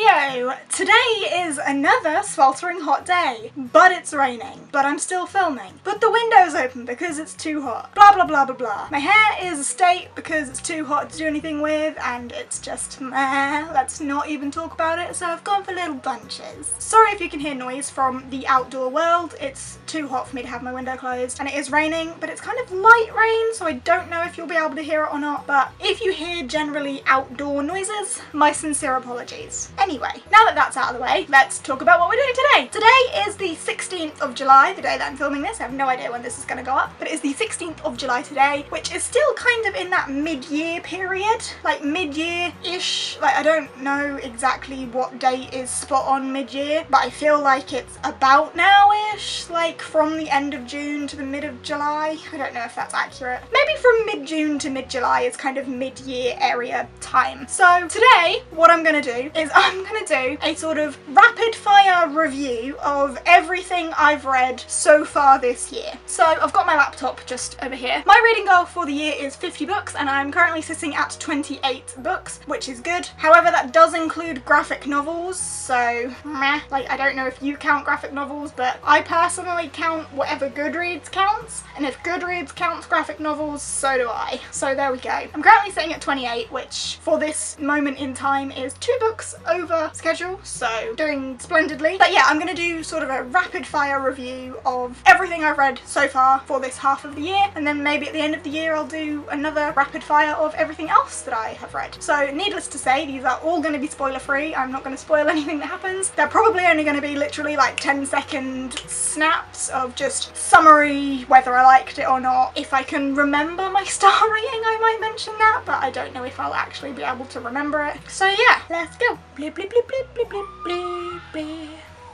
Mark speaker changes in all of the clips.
Speaker 1: video! Today is another sweltering hot day, but it's raining, but I'm still filming. But the window's open because it's too hot. Blah blah blah blah blah. My hair is a state because it's too hot to do anything with and it's just meh. Let's not even talk about it, so I've gone for little bunches. Sorry if you can hear noise from the outdoor world. It's too hot for me to have my window closed and it is raining, but it's kind of light rain, so I don't know if you'll be able to hear it or not, but if you hear generally outdoor noises, my sincere apologies. Anyway, now that that's out of the way, let's talk about what we're doing today. Today is the 16th of July, the day that I'm filming this. I have no idea when this is going to go up, but it is the 16th of July today, which is still kind of in that mid-year period, like mid-year-ish. Like, I don't know exactly what date is spot on mid-year, but I feel like it's about now-ish, like from the end of June to the mid of July. I don't know if that's accurate. Maybe from mid-June to mid-July is kind of mid-year area time. So today, what I'm going to do is I'm going to do a sort of rapid-fire review of everything I've read so far this year. So I've got my laptop just over here. My reading goal for the year is 50 books and I'm currently sitting at 28 books, which is good. However, that does include graphic novels, so meh. Like, I don't know if you count graphic novels, but I personally count whatever Goodreads counts, and if Goodreads counts graphic novels, so do I. So there we go. I'm currently sitting at 28, which for this moment in time is 2 books over schedule, so doing splendidly. But yeah, I'm going to do sort of a rapid fire review of everything I've read so far for this half of the year, and then maybe at the end of the year I'll do another rapid fire of everything else that I have read. So needless to say, these are all going to be spoiler free. I'm not going to spoil anything that happens. They're probably only going to be literally like 10-second snaps of just summary, whether I liked it or not. If I can remember my star rating, I might mention that, but I don't know if I'll actually be able to remember it. So yeah, let's go. Bleep, bleep, bleep, bleep, bleep, bleep, bleep, bleep.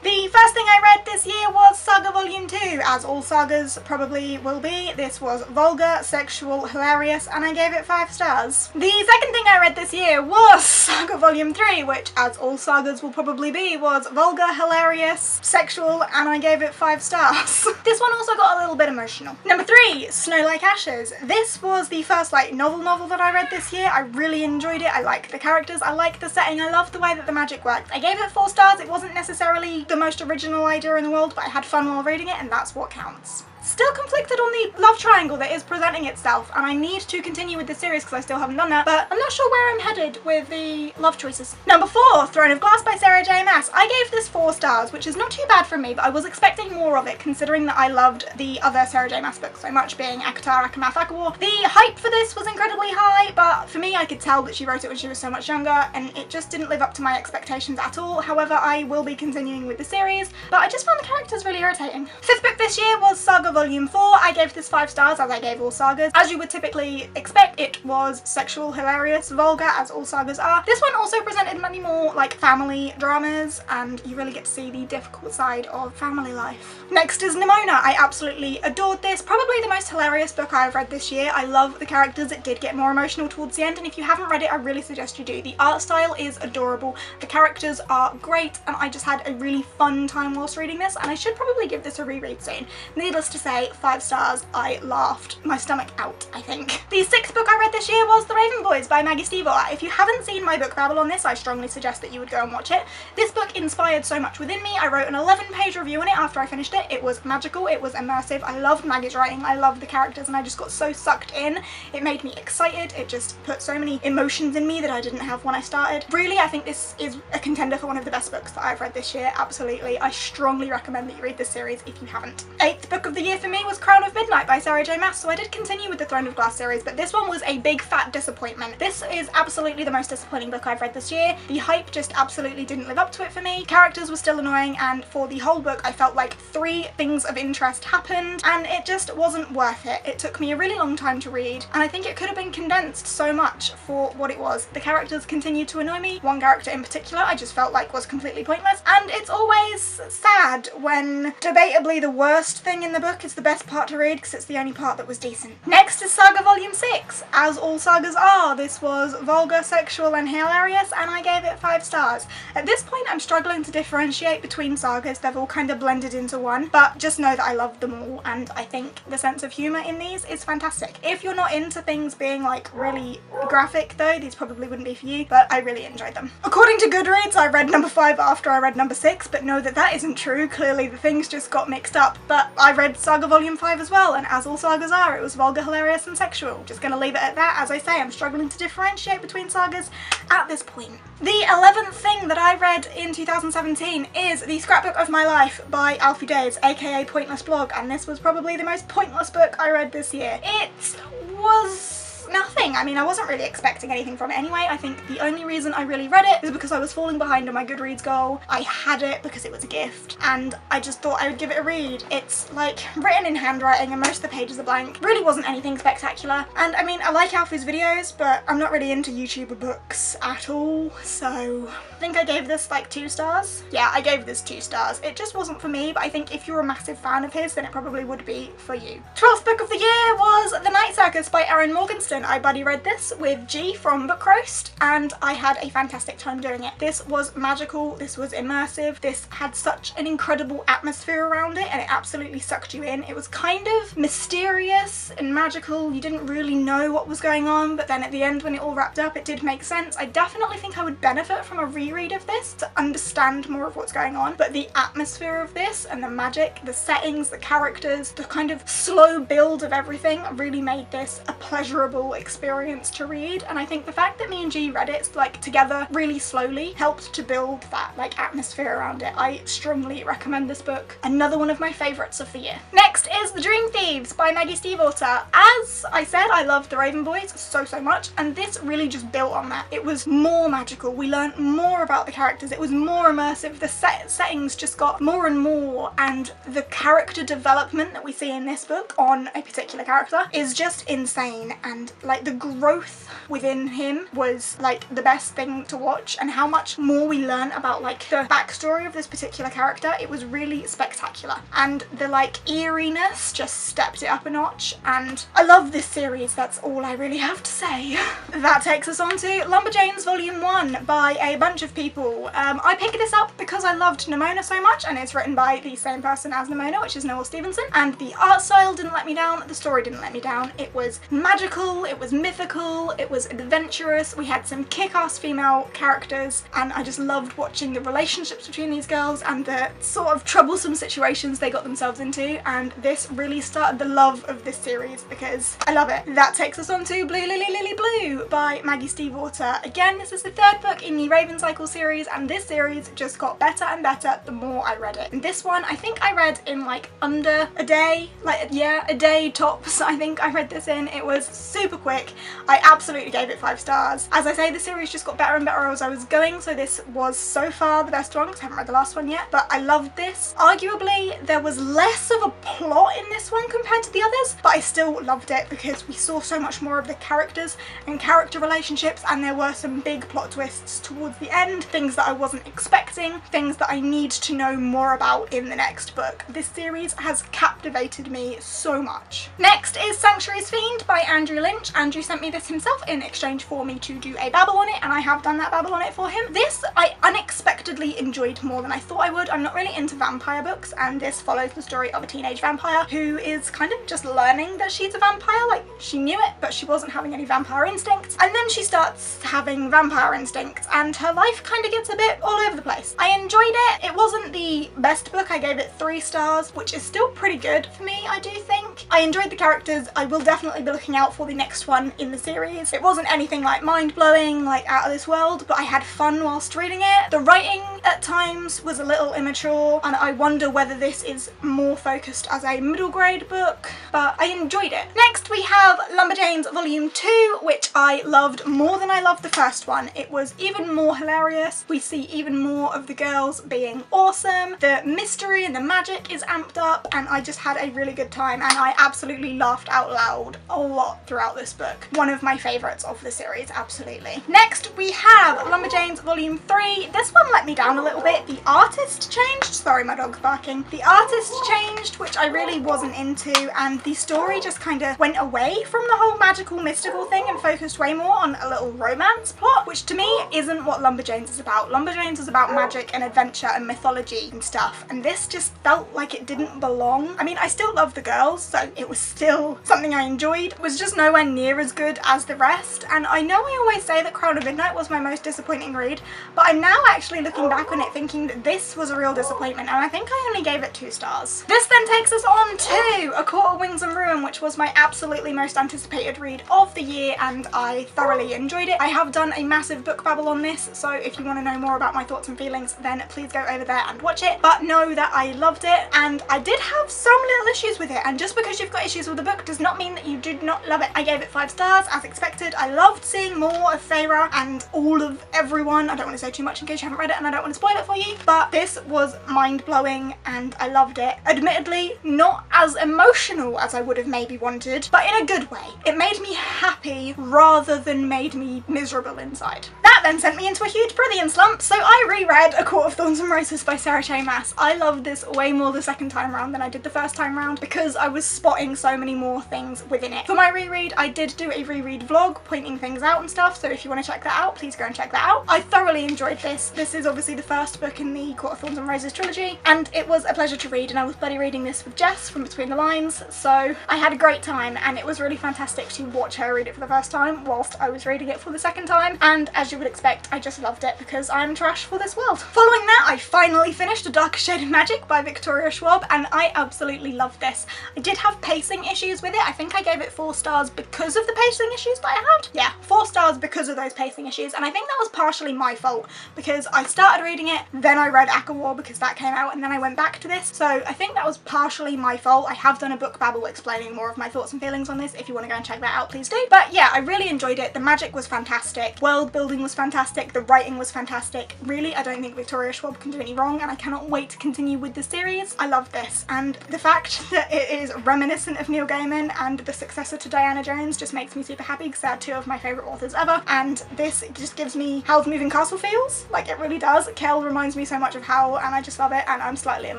Speaker 1: The first thing I read this year was Saga Volume 2, as all sagas probably will be. This was vulgar, sexual, hilarious, and I gave it 5 stars. The second thing I read this year was Saga Volume 3, which, as all sagas will probably be, was vulgar, hilarious, sexual, and I gave it 5 stars. This one also got a little bit emotional. Number 3, Snow Like Ashes. This was the first novel that I read this year. I really enjoyed it. I liked the characters, I liked the setting, I loved the way that the magic worked. I gave it 4 stars. It wasn't necessarily the most original idea in the world, but I had fun while reading it, and that's what counts. Still conflicted on the love triangle that is presenting itself, and I need to continue with this series because I still haven't done that, but I'm not sure where I'm headed with the love choices. Number 4, Throne of Glass by Sarah J. Maas. I gave this 4 stars, which is not too bad for me, but I was expecting more of it considering that I loved the other Sarah J. Maas books so much, being Akatar, Akamath, Akawar. The hype for this was incredibly high, but for me I could tell that she wrote it when she was so much younger, and it just didn't live up to my expectations at all. However, I will be continuing with the series, but I just found the characters really irritating. 5th book this year was Saga Volume 4. I gave this 5 stars, as I gave all sagas. As you would typically expect, it was sexual, hilarious, vulgar, as all sagas are. This one also presented many more family dramas, and you really get to see the difficult side of family life. Next is Nimona. I absolutely adored this. Probably the most hilarious book I've read this year. I love the characters. It did get more emotional towards the end, and if you haven't read it, I really suggest you do. The art style is adorable, the characters are great, and I just had a really fun time whilst reading this, and I should probably give this a reread soon. Needless to say, 5 stars. I laughed my stomach out, I think. The 6th book I read this year was The Raven Boys by Maggie Stiefel. If you haven't seen my book rabble on this, I strongly suggest that you would go and watch it. This book inspired so much within me. I wrote an 11-page review on it after I finished it. It was magical, it was immersive. I loved Maggie's writing, I loved the characters, and I just got so sucked in. It made me excited. It just put so many emotions in me that I didn't have when I started. Really, I think this is a contender for one of the best books that I've read this year. Absolutely. I strongly recommend that you read this series if you haven't. 8th book of the year for me was Crown of Midnight by Sarah J. Maas, so I did continue with the Throne of Glass series, but this one was a big fat disappointment. This is absolutely the most disappointing book I've read this year. The hype just absolutely didn't live up to it for me. Characters were still annoying, and for the whole book I felt like 3 things of interest happened, and it just wasn't worth it. It took me a really long time to read, and I think it could have been condensed so much for what it was. The characters continued to annoy me. One character in particular I just felt like was completely pointless, and it's always sad when debatably the worst thing in the book book. It's the best part to read because it's the only part that was decent. Next is Saga Volume 6. As all sagas are, this was vulgar, sexual and hilarious, and I gave it 5 stars. At this point I'm struggling to differentiate between sagas. They've all kind of blended into one, but just know that I love them all, and I think the sense of humour in these is fantastic. If you're not into things being like really graphic though, these probably wouldn't be for you, but I really enjoyed them. According to Goodreads, I read number 5 after I read number 6, but know that that isn't true. Clearly the things just got mixed up, but I read Saga Volume 5 as well, and as all sagas are, it was vulgar, hilarious and sexual. Just gonna leave it at that. As I say, I'm struggling to differentiate between sagas at this point. The 11th thing that I read in 2017 is The Scrapbook of My Life by Alfie Days, aka Pointless Blog, and this was probably the most pointless book I read this year. It was nothing. I mean, I wasn't really expecting anything from it anyway. I think the only reason I really read it is because I was falling behind on my Goodreads goal. I had it because it was a gift, and I just thought I would give it a read. It's like written in handwriting and most of the pages are blank. Really wasn't anything spectacular, and I mean, I like Alfie's videos, but I'm not really into YouTuber books at all, so I think I gave this like 2 stars. Yeah, I gave this 2 stars. It just wasn't for me, but I think if you're a massive fan of his, then it probably would be for you. 12th book of the year was The Night Circus by Erin Morgenstern. I buddy read this with G from Book Roast, and I had a fantastic time doing it. This was magical, this was immersive, this had such an incredible atmosphere around it, and it absolutely sucked you in. It was kind of mysterious and magical. You didn't really know what was going on, but then at the end when it all wrapped up, it did make sense. I definitely think I would benefit from a reread of this to understand more of what's going on, but the atmosphere of this and the magic, the settings, the characters, the kind of slow build of everything really made this a pleasurable experience to read, and I think the fact that me and G read it like together really slowly helped to build that like atmosphere around it. I strongly recommend this book. Another one of my favourites of the year. Next is The Dream Thieves by Maggie Stiefvater. As I said, I loved The Raven Boys so much, and this really just built on that. It was more magical. We learned more about the characters. It was more immersive. The settings just got more and more, and the character development that we see in this book on a particular character is just insane, and like the growth within him was like the best thing to watch, and how much more we learn about like the backstory of this particular character. It was really spectacular, and the like eeriness just stepped it up a notch, and I love this series. That's all I really have to say. That takes us on to Lumberjanes Volume 1 by a bunch of people. I picked this up because I loved Nimona so much, and it's written by the same person as Nimona, which is Noel Stevenson, and the art style didn't let me down, the story didn't let me down. It was magical, it was mythical, it was adventurous, we had some kick-ass female characters, and I just loved watching the relationships between these girls and the sort of troublesome situations they got themselves into, and this really started the love of this series because I love it. That takes us on to Blue Lily Lily Blue by Maggie Stiefvater. Again, this is the 3rd book in the Raven Cycle series, and this series just got better and better the more I read it. And this one I think I read in like under a day, like yeah, a day tops. I think I read this in. It was super quick. I absolutely gave it 5 stars. As I say, the series just got better and better as I was going, so this was so far the best one because I haven't read the last one yet, but I loved this. Arguably there was less of a plot in this one compared to the others, but I still loved it because we saw so much more of the characters and character relationships, and there were some big plot twists towards the end, things that I wasn't expecting, things that I need to know more about in the next book. This series has captivated me so much. Next is Sanctuary's Fiend by Andrew Lynch. Andrew sent me this himself in exchange for me to do a babble on it, and I have done that babble on it for him. This I unexpectedly enjoyed more than I thought I would. I'm not really into vampire books, and this follows the story of a teenage vampire who is kind of just learning that she's a vampire. Like, she knew it, but she wasn't having any vampire instincts, and then she starts having vampire instincts, and her life kind of gets a bit all over the place. I enjoyed it. It wasn't the best book. I gave it 3 stars, which is still pretty good for me, I do think. I enjoyed the characters. I will definitely be looking out for the next one in the series. It wasn't anything like mind-blowing, like out of this world, but I had fun whilst reading it. The writing at times was a little immature, and I wonder whether this is more focused as a middle grade book, but I enjoyed it. Next we have Lumberjanes Volume 2, which I loved more than I loved the first one. It was even more hilarious. We see even more of the girls being awesome. The mystery and the magic is amped up, and I just had a really good time, and I absolutely laughed out loud a lot throughout this book. One of my favourites of the series, absolutely. Next we have Lumberjanes Volume 3. This one let me down a little bit. The artist changed. Sorry, my dog's barking. The artist changed, which I really wasn't into, and the story just kind of went away from the whole magical mystical thing and focused way more on a little romance plot, which to me isn't what Lumberjanes is about. Lumberjanes is about magic and adventure and mythology and stuff, and this just felt like it didn't belong. I mean, I still love the girls, so it was still something I enjoyed. It was just nowhere near as good as the rest, and I know I always say that Crown of Midnight was my most disappointing read, but I'm now actually looking back on it thinking that this was a real disappointment, and I think I only gave it 2 stars. This then takes us on to A Court of Wings and Ruin, which was my absolutely most anticipated read of the year, and I thoroughly enjoyed it. I have done a massive book babble on this, so if you want to know more about my thoughts and feelings, then please go over there and watch it. But know that I loved it, and I did have some little issues with it, and just because you've got issues with the book does not mean that you did not love it. I gave it 5 stars as expected. I loved seeing more of Feyre and all of everyone. I don't want to say too much in case you haven't read it and I don't want to spoil it for you, but this was mind-blowing and I loved it. Admittedly, not as emotional as I would have maybe wanted, but in a good way. It made me happy rather than made me miserable inside. That then sent me into a huge Brilliant slump, so I reread A Court of Thorns and Roses by Sarah J Maas. I loved this way more the second time round than I did the first time round because I was spotting so many more things within it. For my reread, I did do a reread vlog pointing things out and stuff, so if you want to check that out, please go and check that out. I thoroughly enjoyed this. This is obviously the first book in the Court of Thorns and Roses trilogy, and it was a pleasure to read, and I was bloody reading this with Jess from Between the Lines, so I had a great time, and it was really fantastic to watch her read it for the first time whilst I was reading it for the second time, and as you would expect, I just loved it because I'm trash for this world. Following that, I finally finished A Darker Shade of Magic by Victoria Schwab, and I absolutely loved this. I did have pacing issues with it. I think I gave it 4 stars because of the pacing issues that I had. Yeah, 4 stars because of those pacing issues, and I think that was partially my fault because I started reading it, then I read War because that came out, and then I went back to this, so I think that was partially my fault. I have done a book babble explaining more of my thoughts and feelings on this. If you want to go and check that out, please do. But yeah, I really enjoyed it. The magic was fantastic, world building was fantastic, the writing was fantastic. Really, I don't think Victoria Schwab can do any wrong, and I cannot wait to continue with the series. I love this, and the fact that it is reminiscent of Neil Gaiman and the successor to Diana Jones just makes me super happy because they're 2 of my favourite authors ever, and this just gives me how The Moving Castle feels. Like, it really does. Kel reminds me so much of Howl, and I just love it, and I'm slightly in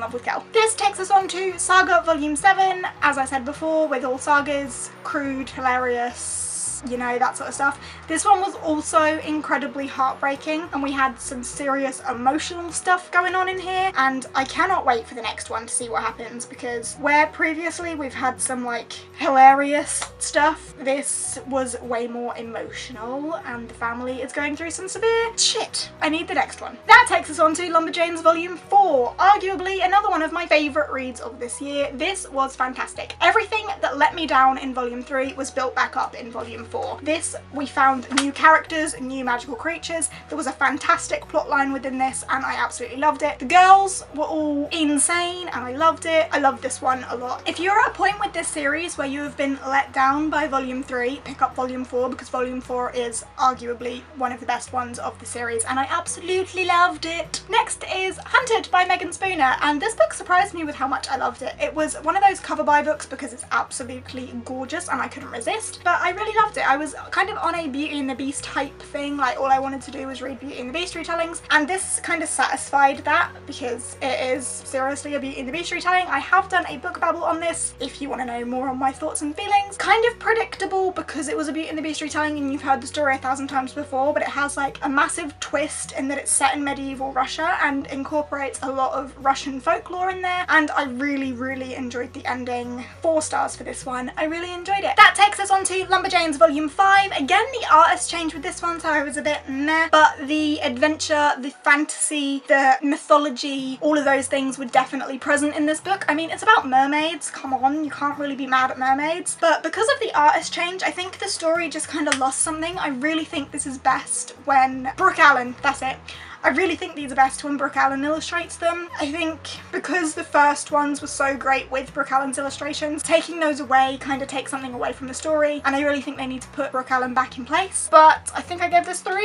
Speaker 1: love with Kel. This takes us on to Saga Volume 7. As I said before, with all sagas, crude, hilarious, you know, that sort of stuff. This one was also incredibly heartbreaking, and we had some serious emotional stuff going on in here, and I cannot wait for the next one to see what happens, because where previously we've had some like hilarious stuff, this was way more emotional, and the family is going through some severe shit. I need the next one. That takes us on to Lumberjanes Volume 4, arguably another one of my favourite reads of this year. This was fantastic. Everything that let me down in Volume 3 was built back up in Volume 4. This, we found new characters, new magical creatures. There was a fantastic plotline within this, and I absolutely loved it. The girls were all insane, and I loved it. I loved this one a lot. If you're at a point with this series where you have been let down by Volume 3, pick up Volume 4, because Volume 4 is arguably one of the best ones of the series, and I absolutely loved it. Next is Hunted by Megan Spooner, and this book surprised me with how much I loved it. It was one of those cover buy books because it's absolutely gorgeous and I couldn't resist, but I really loved it. I was kind of on a Beauty and the Beast type thing, like all I wanted to do was read Beauty and the Beast retellings, and this kind of satisfied that because it is seriously a Beauty and the Beast retelling. I have done a book babble on this if you want to know more on my thoughts and feelings. Kind of predictable because it was a Beauty and the Beast retelling and you've heard the story 1,000 times before, but it has like a massive twist in that it's set in medieval Russia and incorporates a lot of Russian folklore in there, and I really enjoyed the ending. 4 stars for this one. I really enjoyed it. That takes us on to Lumberjanes Volume 5. Again, the artist changed with this one, so I was a bit meh, but the adventure, the fantasy, the mythology, all of those things were definitely present in this book. I mean, it's about mermaids, come on, you can't really be mad at mermaids, but because of the artist change, I think the story just kind of lost something. I really think this is best when Brooke Allen, that's it. I really think these are best when Brooke Allen illustrates them. I think because the first ones were so great with Brooke Allen's illustrations, taking those away kind of takes something away from the story, and I really think they need to put Brooke Allen back in place. But I think I gave this 3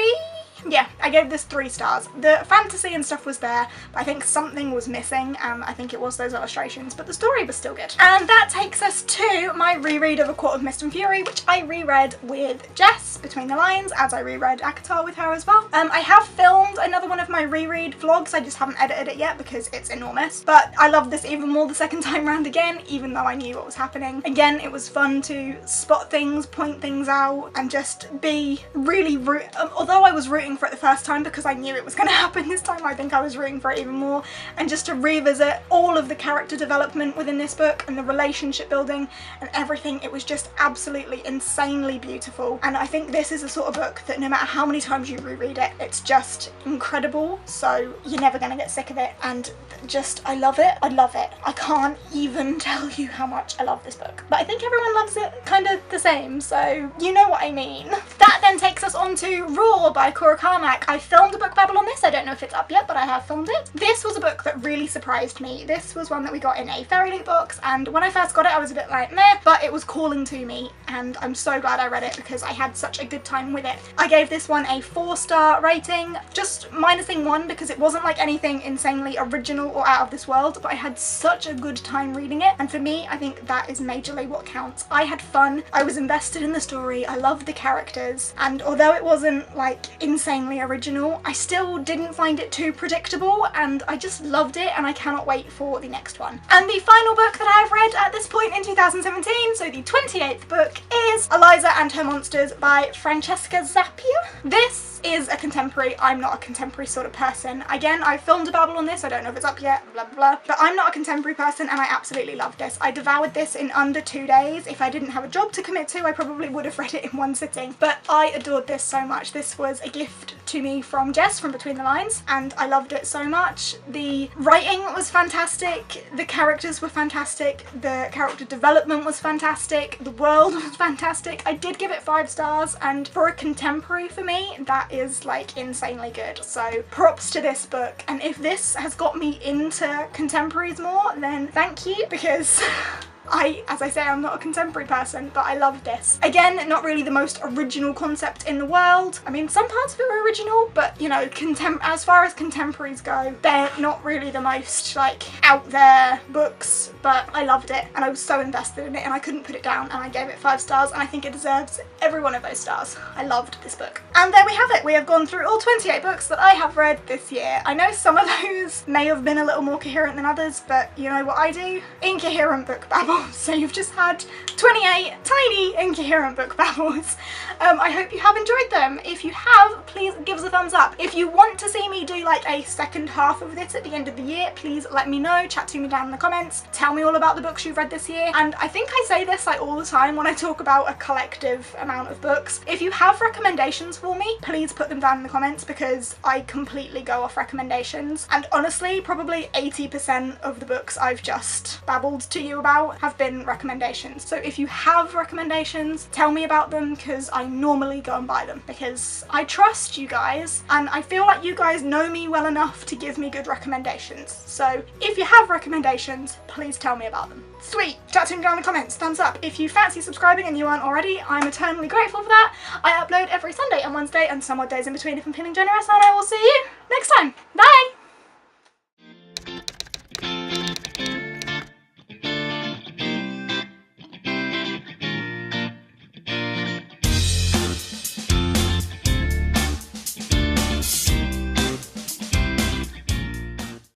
Speaker 1: Yeah, I gave this 3 stars. The fantasy and stuff was there, but I think something was missing, and I think it was those illustrations, but the story was still good. And that takes us to my reread of A Court of Mist and Fury, which I reread with Jess between the lines, as I reread ACOTAR with her as well. I have filmed another one of my reread vlogs, I just haven't edited it yet because it's enormous, but I loved this even more the second time round again, even though I knew what was happening. Again, it was fun to spot things, point things out, and just be really although I was rooting for it the first time because I knew it was going to happen this time, I think I was rooting for it even more, and just to revisit all of the character development within this book and the relationship building and everything. It was just absolutely insanely beautiful, and I think this is a sort of book that no matter how many times you reread it, it's just incredible, so you're never going to get sick of it, and just I love it. I love it. I can't even tell you how much I love this book, but I think everyone loves it kind of the same, so you know what I mean. That then takes us on to Roar by Cora Carmack. I filmed a book babble on this. I don't know if it's up yet, but I have filmed it. This was a book that really surprised me. This was one that we got in a fairy loot box, and when I first got it I was a bit like meh, but it was calling to me, and I'm so glad I read it because I had such a good time with it. I gave this one a 4-star rating, just minusing 1 because it wasn't like anything insanely original or out of this world, but I had such a good time reading it, and for me I think that is majorly what counts. I had fun, I was invested in the story, I loved the characters, and although it wasn't like insanely original, I still didn't find it too predictable, and I just loved it, and I cannot wait for the next one. And the final book that I've read at this point in 2017, so the 28th book, is Eliza and Her Monsters by Francesca Zappia. This is a contemporary. I'm not a contemporary sort of person. Again, I filmed a babble on this, I don't know if it's up yet, blah blah blah, but I'm not a contemporary person, and I absolutely loved this. I devoured this in under 2 days. If I didn't have a job to commit to, I probably would have read it in one sitting, but I adored this so much. This was a gift to me from Jess from Between the Lines, and I loved it so much. The writing was fantastic, the characters were fantastic, the character development was fantastic, the world was fantastic. I did give it 5 stars, and for a contemporary for me, that is like insanely good. So props to this book, and if this has got me into contemporaries more, then thank you, because as I say, I'm not a contemporary person, but I love this. Again, not really the most original concept in the world. I mean, some parts of it were original, but you know, as far as contemporaries go, they're not really the most like out there books, but I loved it, and I was so invested in it, and I couldn't put it down, and I gave it 5 stars, and I think it deserves every one of those stars. I loved this book. And there we have it. We have gone through all 28 books that I have read this year. I know some of those may have been a little more coherent than others, but you know what I do? Incoherent book babble. So you've just had 28 tiny incoherent book babbles. I hope you have enjoyed them. If you have, please give us a thumbs up. If you want to see me do like a second half of this at the end of the year, please let me know, chat to me down in the comments, tell me all about the books you've read this year. And I think I say this like all the time when I talk about a collective amount of books. If you have recommendations for me, please put them down in the comments, because I completely go off recommendations, and honestly probably 80% of the books I've just babbled to you about have been recommendations. So if you have recommendations, tell me about them, because I normally go and buy them, because I trust you guys, and I feel like you guys know me well enough to give me good recommendations. So if you have recommendations, please tell me about them. Sweet! Chat to me down in the comments, thumbs up. If you fancy subscribing and you aren't already, I'm eternally grateful for that. I upload every Sunday and Wednesday and some odd days in between if I'm feeling generous, and I will see you next time. Bye!